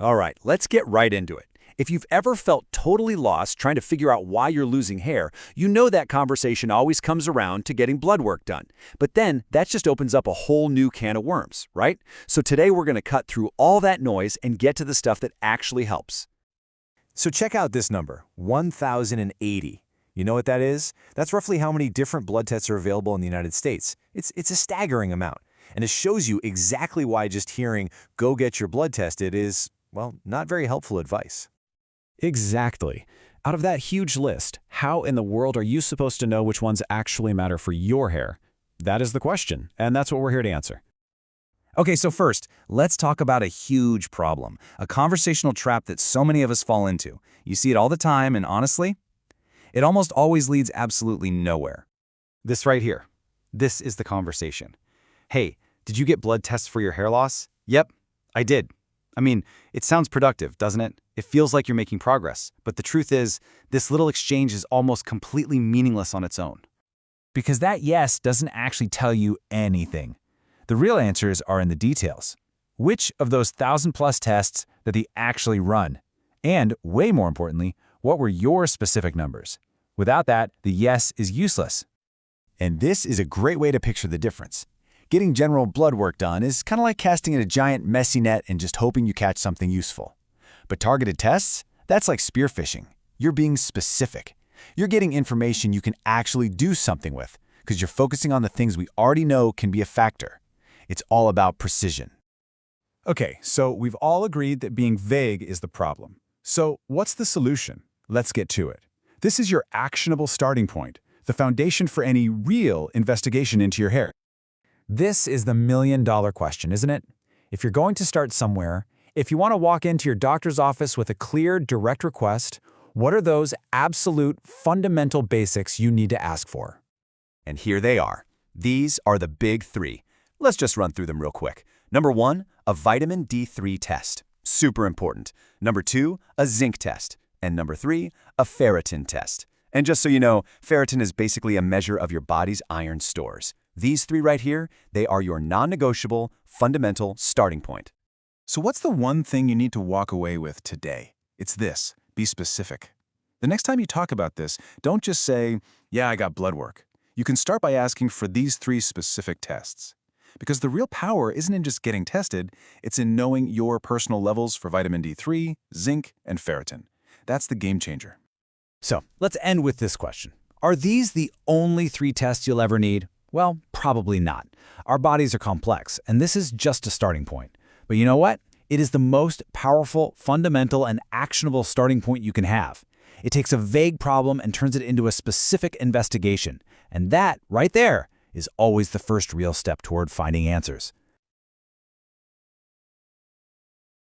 All right, let's get right into it. If you've ever felt totally lost trying to figure out why you're losing hair, you know that conversation always comes around to getting blood work done. But then that just opens up a whole new can of worms, right? So today we're going to cut through all that noise and get to the stuff that actually helps. So check out this number, 1,080. You know what that is? That's roughly how many different blood tests are available in the United States. It's a staggering amount, and it shows you exactly why just hearing, "go get your blood tested" is, well, not very helpful advice. Exactly. Out of that huge list, how in the world are you supposed to know which ones actually matter for your hair? That is the question, and that's what we're here to answer. Okay, so first, let's talk about a huge problem, a conversational trap that so many of us fall into. You see it all the time, and honestly, it almost always leads absolutely nowhere. This right here. This is the conversation. Hey, did you get blood tests for your hair loss? Yep, I did. I mean, it sounds productive, doesn't it? It feels like you're making progress, but the truth is, this little exchange is almost completely meaningless on its own. Because that yes doesn't actually tell you anything. The real answers are in the details. Which of those 1,000+ tests did they actually run? And, way more importantly, what were your specific numbers? Without that, the yes is useless. And this is a great way to picture the difference. Getting general blood work done is kind of like casting in a giant messy net and just hoping you catch something useful. But targeted tests? That's like spearfishing. You're being specific. You're getting information you can actually do something with, because you're focusing on the things we already know can be a factor. It's all about precision. Okay, so we've all agreed that being vague is the problem. So what's the solution? Let's get to it. This is your actionable starting point, the foundation for any real investigation into your hair. This is the million-dollar question, isn't it? If you're going to start somewhere, if you want to walk into your doctor's office with a clear, direct request, what are those absolute, fundamental basics you need to ask for? And here they are. These are the big three. Let's just run through them real quick. Number 1, a vitamin D3 test. Super important. Number 2, a zinc test. And number 3, a ferritin test. And just so you know, ferritin is basically a measure of your body's iron stores. These three right here, they are your non-negotiable, fundamental starting point. So what's the one thing you need to walk away with today? It's this: be specific. The next time you talk about this, don't just say, "Yeah, I got blood work." You can start by asking for these 3 specific tests. Because the real power isn't in just getting tested, it's in knowing your personal levels for vitamin D3, zinc, and ferritin. That's the game changer. So let's end with this question. Are these the only 3 tests you'll ever need? Well, probably not. Our bodies are complex, and this is just a starting point. But you know what? It is the most powerful, fundamental, and actionable starting point you can have. It takes a vague problem and turns it into a specific investigation. And that, right there, is always the first real step toward finding answers.